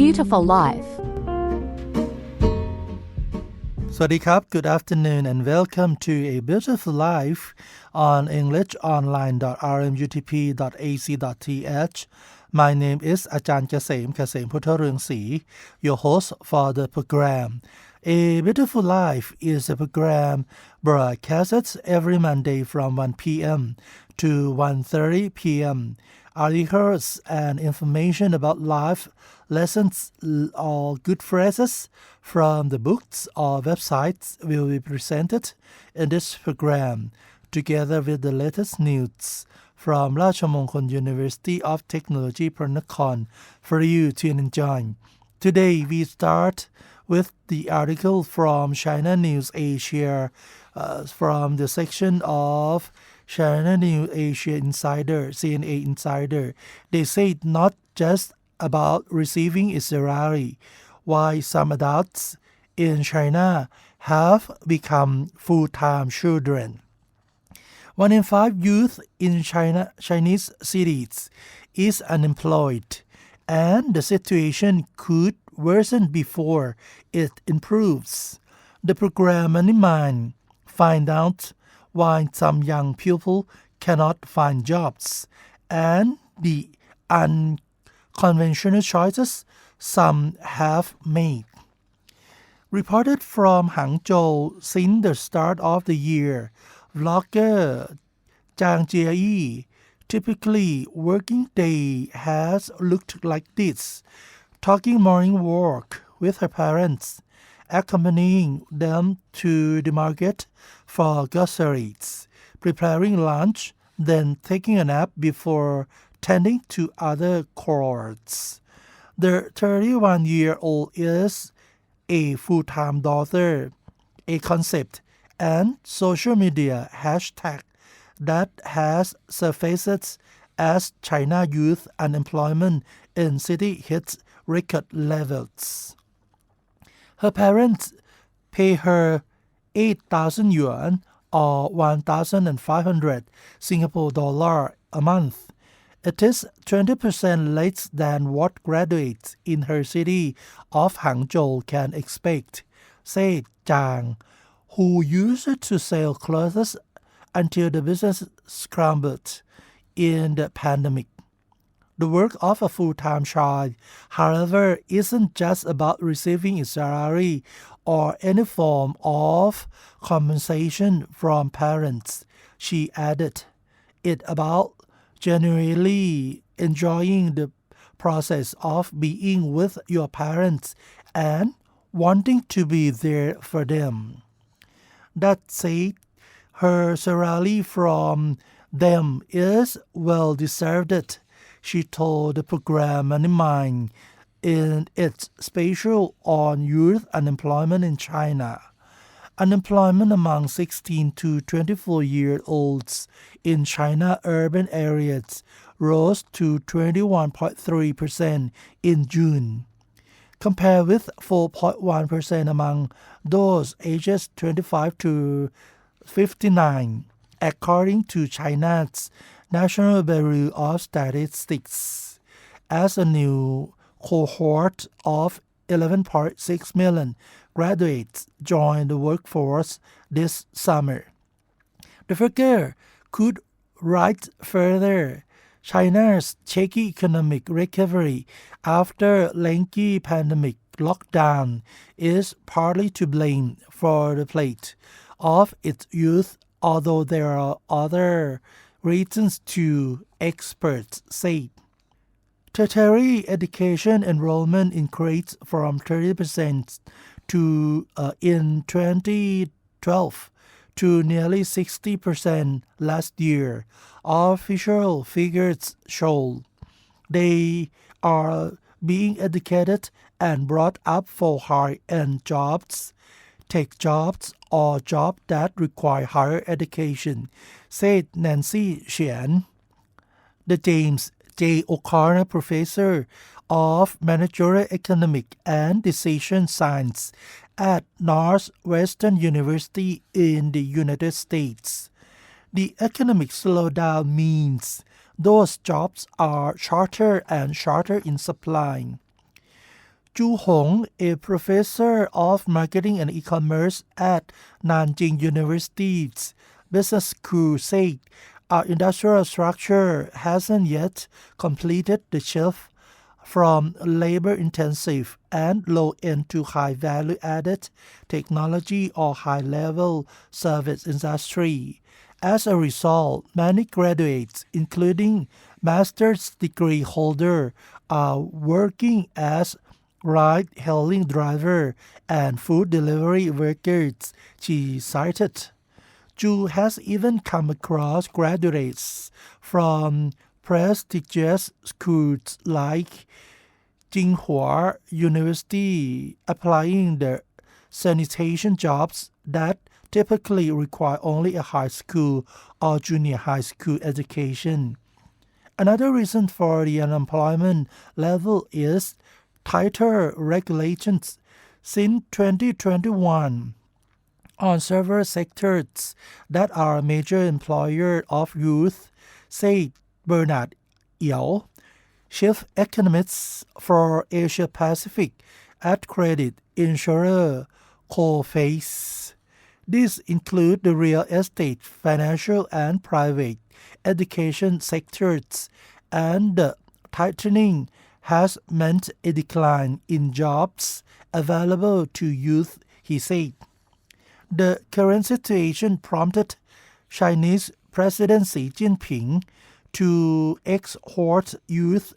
beautiful life. สวัสดีครับ Good afternoon and welcome to A Beautiful Life on englishonline.rmutp.ac.th. My name is อาจารย์เกษม พุทธเรืองศรี your host for the program. A Beautiful Life is a program broadcasted every Monday from 1 p.m. to 1:30 p.m. Articles and information about life lessons or good phrases from the books or websites will be presented in this program, together with the latest news from Rajamongkol University of Technology, Pranakon, for you to enjoy. Today we start with the article from China News Asia, from the section of China News Asia Insider, CNA Insider. They say not just about receiving a salary, why some adults in China have become full-time children. 1 in 5 youth in Chinese cities is unemployed, and the situation could worsen before it improves. The program Money Mind find out why some young people cannot find jobs and the unconventional choices some have made. Reported from Hangzhou since the start of the year, vlogger Zhang Jieyi typically working day has looked like this: taking morning walk with her parents, accompanying them to the market for groceries, preparing lunch, then taking a nap before tending to other chores. The 31-year-old is a full-time daughter, a concept and social media hashtag that has surfaced as China youth unemployment in city hits record levels. Her parents pay her 8,000 yuan or 1,500 Singapore dollar a month. It is 20% less than what graduates in her city of Hangzhou can expect, said Zhang, who used to sell clothes until the business scrambled in the pandemic. The work of a full-time child, however, isn't just about receiving a salary or any form of compensation from parents, she added. It's about genuinely enjoying the process of being with your parents and wanting to be there for them. That said, her salary from them is well deserved, she told the program Money Mind in its special on youth unemployment in China. Unemployment among 16 to 24-year-olds in China urban areas rose to 21.3% in June, compared with 4.1% among those ages 25 to 59, according to China's National Bureau of Statistics, as a new cohort of 11.6 million graduates joined the workforce this summer. The figure could rise further. China's shaky economic recovery after lengthy pandemic lockdown is partly to blame for the plight of its youth, although there are other reasons too, experts say. Tertiary education enrollment increased from 30% in 2012 to nearly 60% last year, official figures show. They are being educated and brought up for high-end jobs, tech jobs, or jobs that require higher education, said Nancy Xian. The James J. O'Connor Professor of Managerial Economics and Decision Science at Northwestern University in the United States. The economic slowdown means those jobs are shorter and shorter in supply. Chu Hong, a professor of marketing and e-commerce at Nanjing University's business school, said our industrial structure hasn't yet completed the shift from labor-intensive and low-end to high-value-added technology or high-level service industry. As a result, many graduates, including master's degree holders, are working as ride-hailing driver and food delivery workers, she cited. Ju has even come across graduates from prestigious schools like Tsinghua University applying the sanitation jobs that typically require only a high school or junior high school education. Another reason for the unemployment level is tighter regulations. Since 2021, on several sectors that are a major employer of youth, said Bernard Yao, chief economist for Asia Pacific at credit insurer Coface. These include the real estate, financial and private education sectors, and the tightening has meant a decline in jobs available to youth, he said. The current situation prompted Chinese President Xi Jinping to exhort youth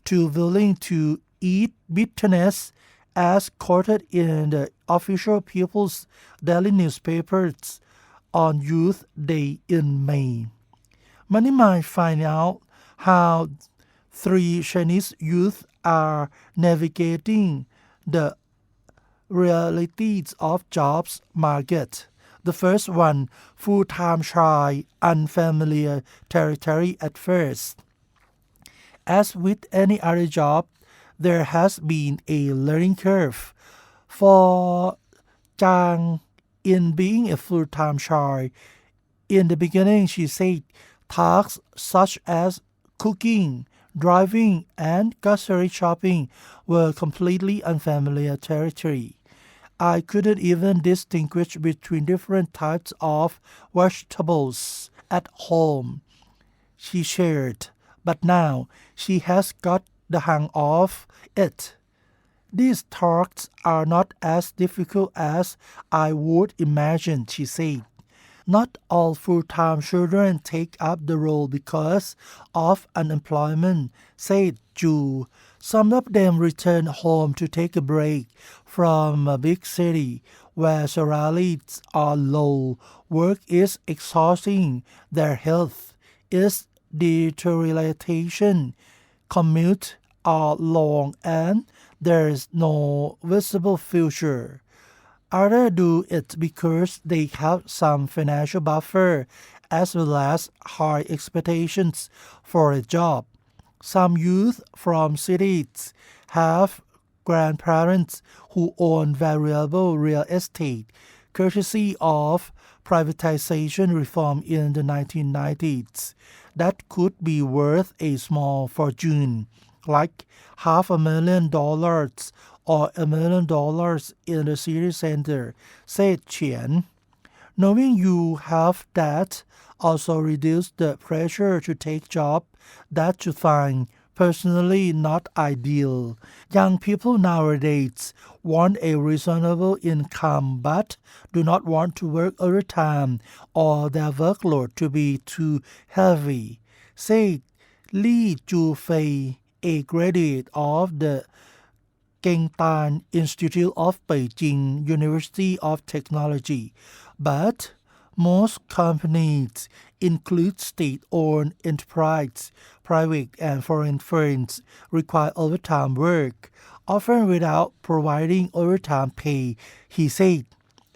to willing to eat bitterness as quoted in the official People's Daily newspapers on Youth Day in May. Many might find out how 3 Chinese youth are navigating the realities of jobs market. The first one, full-time try unfamiliar territory at first. As with any other job, there has been a learning curve. For Zhang, in being a full-time try, in the beginning she said tasks such as cooking, driving, and grocery shopping were completely unfamiliar territory. I couldn't even distinguish between different types of vegetables at home, she shared, but now she has got the hang of it. These tasks are not as difficult as I would imagine, she said. Not all full-time children take up the role because of unemployment, said Ju. Some of them return home to take a break from a big city where salaries are low. Work is exhausting. Their health is deteriorating. Commute are long and there is no visible future. Others do it because they have some financial buffer as well as high expectations for a job. Some youth from cities have grandparents who own valuable real estate, courtesy of privatization reform in the 1990s. That could be worth a small fortune, like $500,000 or $1 million in the city center, said Qian. Knowing you have that also reduces the pressure to take jobs that you find personally not ideal. Young people nowadays want a reasonable income but do not want to work overtime or their workload to be too heavy, said Li Zhufei, a graduate of the Gengtan Institute of Beijing University of Technology. But most companies include state-owned enterprises, private and foreign firms require overtime work, often without providing overtime pay, he said.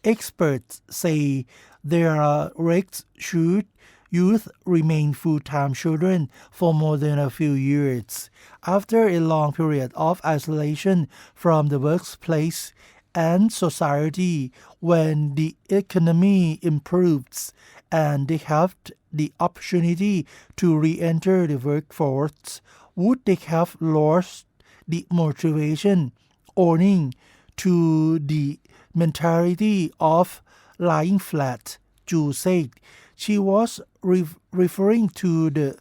Experts say there are risks should youth remain full-time children for more than a few years. After a long period of isolation from the workplace and society, when the economy improves and they have the opportunity to re-enter the workforce, would they have lost the motivation owing to the mentality of lying flat, Zhu said. She was referring to the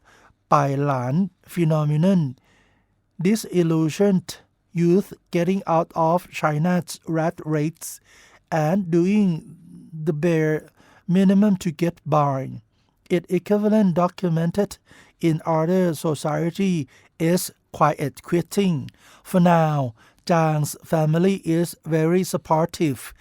Bai Lan phenomenon, disillusioned youth getting out of China's rat race and doing the bare minimum to get by. Its equivalent documented in other society is quiet quitting. For now, Zhang's family is very supportive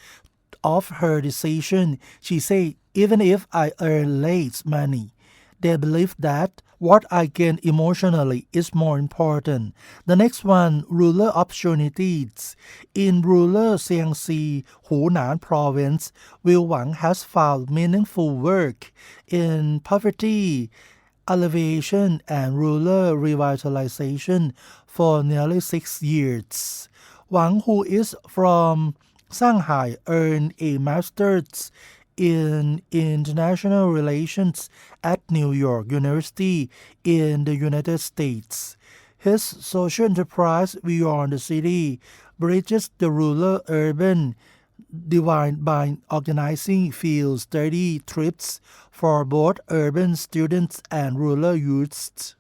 of her decision. She said, even if I earn less money, they believe that what I gain emotionally is more important. The next one, rural opportunities. In rural Jiangxi, Hunan province, Will Wang has found meaningful work in poverty alleviation and rural revitalization for nearly 6 years. Wang, who is from Shanghai, earned a master's in international relations at New York University in the United States. His social enterprise beyond the city bridges the rural-urban divide by organizing field study trips for both urban students and rural youths.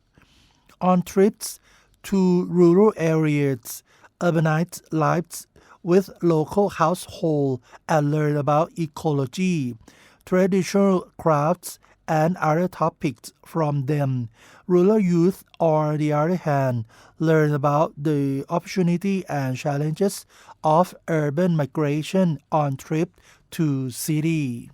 On trips to rural areas, urbanites lives with local households and learn about ecology, traditional crafts, and other topics from them. Rural youth, on the other hand, learn about the opportunity and challenges of urban migration on trip to city.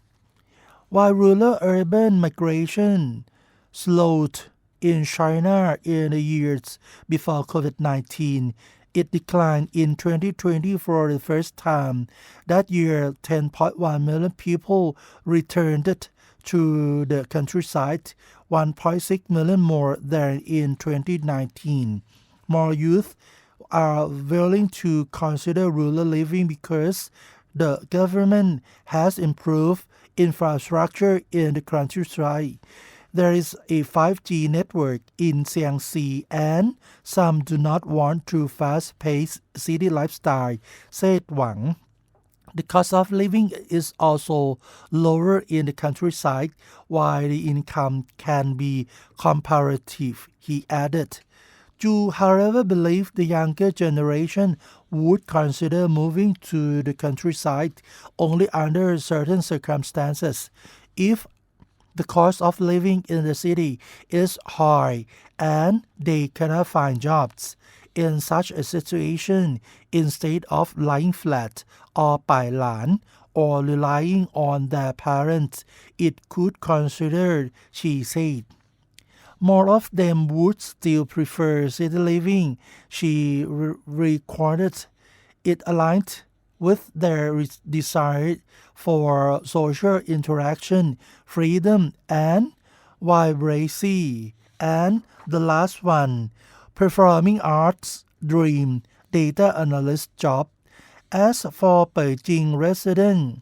While rural-urban migration slowed in China in the years before COVID-19, it declined in 2020 for the first time. That year, 10.1 million people returned to the countryside, 1.6 million more than in 2019. More youth are willing to consider rural living because the government has improved infrastructure in the countryside. There is a 5G network in Jiangxi and some do not want to fast-paced city lifestyle, said Wang. The cost of living is also lower in the countryside, while the income can be comparative, he added. Zhu, however, believed the younger generation would consider moving to the countryside only under certain circumstances. If the cost of living in the city is high and they cannot find jobs. In such a situation, instead of lying flat or Bai Lan or relying on their parents, it could consider, she said. More of them would still prefer city living, she recorded. It aligned with their desire for social interaction, freedom, and vibrancy. And the last one, performing arts dream, data analyst job. As for Beijing resident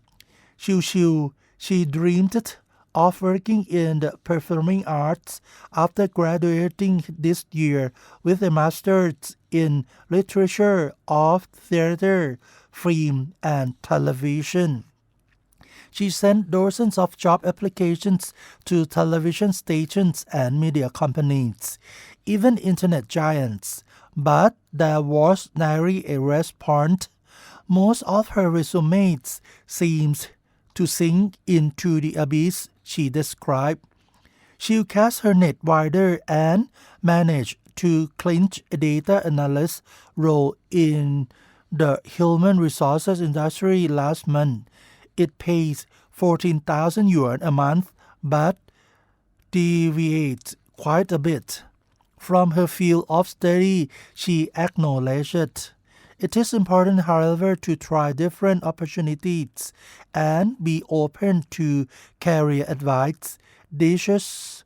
Xiu Xiu, she dreamed of working in the performing arts after graduating this year with a master's in literature of theater, film, and television. She sent dozens of job applications to television stations and media companies, even internet giants, but there was nary a response. Most of her resumes seemed to sink into the abyss, she described. She'll cast her net wider and managed to clinch a data analyst role in the human resources industry last month. It pays 14,000 yuan a month, but deviates quite a bit from her field of study, she acknowledged. It is important, however, to try different opportunities and be open to career advice dishes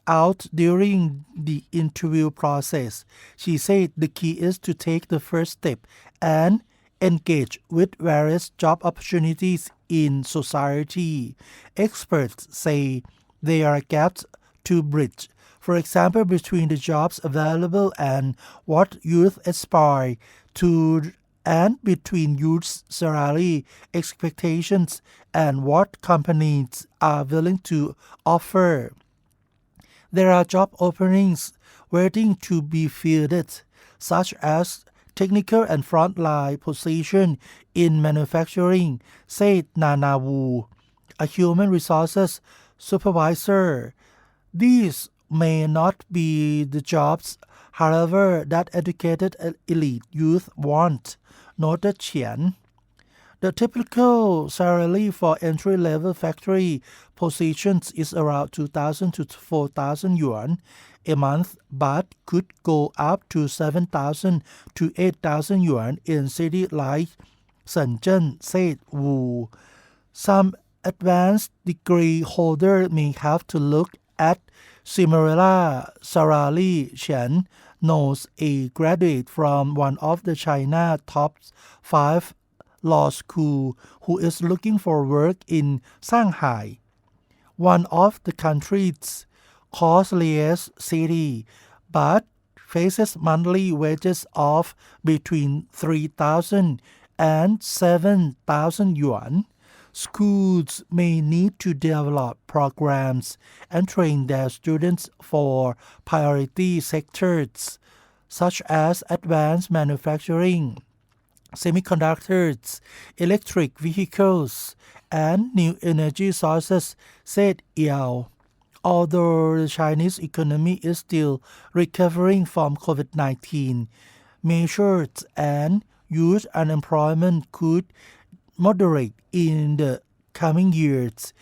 out during the interview process. She said the key is to take the first step and engage with various job opportunities in society. Experts say there are gaps to bridge. For example, between the jobs available and what youth aspire to and between youth salary expectations and what companies are willing to offer. There are job openings waiting to be filled, such as technical and frontline position in manufacturing, said Nana Wu, a human resources supervisor. These may not be the jobs, however, that educated elite youth want, noted Qian. The typical salary for entry-level factory positions is around 2,000 to 4,000 yuan a month, but could go up to 7,000 to 8,000 yuan in cities like Shenzhen, said Wu. Some advanced degree holder may have to look at similar salary. Chen knows a graduate from one of the China top 5 law school who is looking for work in Shanghai, one of the country's costliest city, but faces monthly wages of between 3,000 and 7,000 yuan. Schools may need to develop programs and train their students for priority sectors, such as advanced manufacturing, semiconductors, electric vehicles, and new energy sources, said Yao. Although the Chinese economy is still recovering from COVID-19 measures and youth unemployment could moderate in the coming years,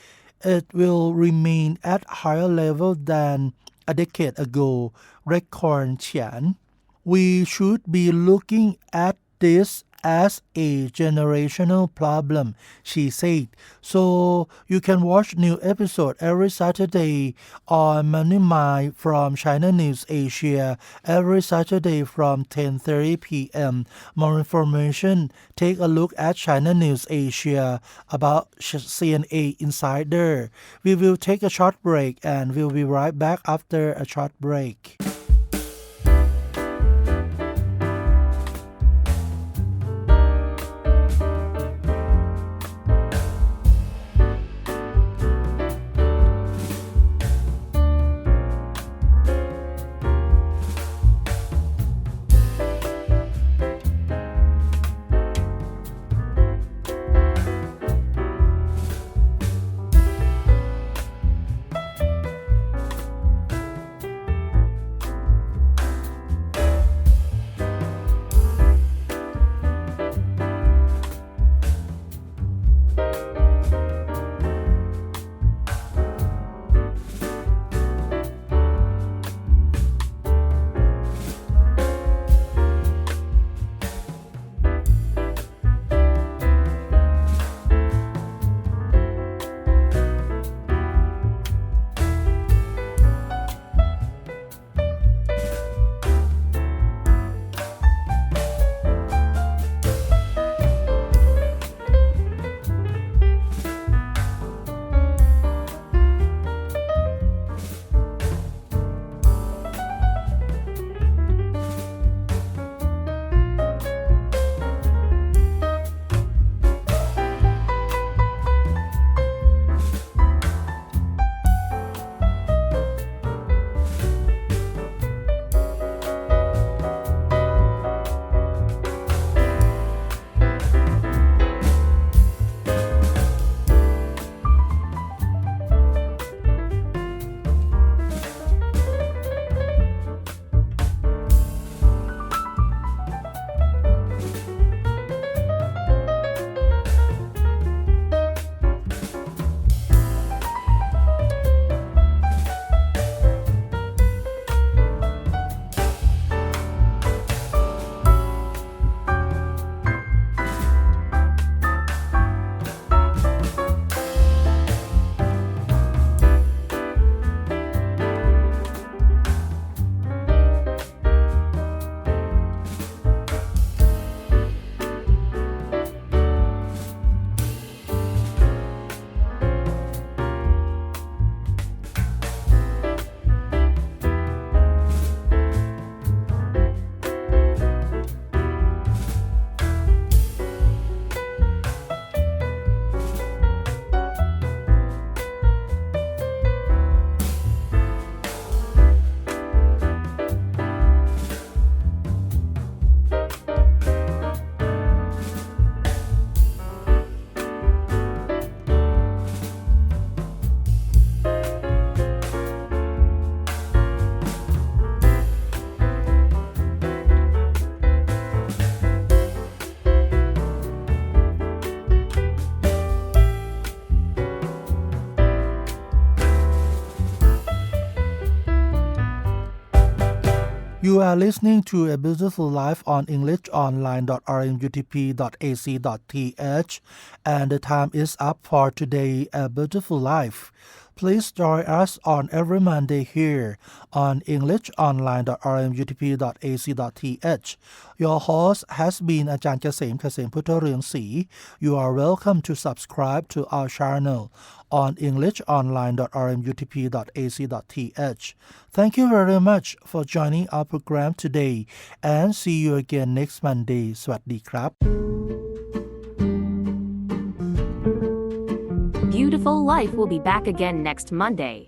it will remain at higher level than a decade ago, recorded Qian. We should be looking at this as a generational problem, she said. So you can watch new episode every Saturday on Money Mind from China News Asia every Saturday from 10:30 p.m. More information, take a look at China News Asia about CNA Insider. We will take a short break and we'll be right back after a short break. You are listening to A Beautiful Life on englishonline.rmutp.ac.th, and the time is up for today, A Beautiful Life. Please join us on every Monday here on englishonline.rmutp.ac.th. Your host has been อาจารย์เกษม พุทธเรืองศรี You are welcome to subscribe to our channel on englishonline.rmutp.ac.th. Thank you very much for joining our program today and see you again next Monday. สวัสดีครับ Beautiful Life will be back again next Monday.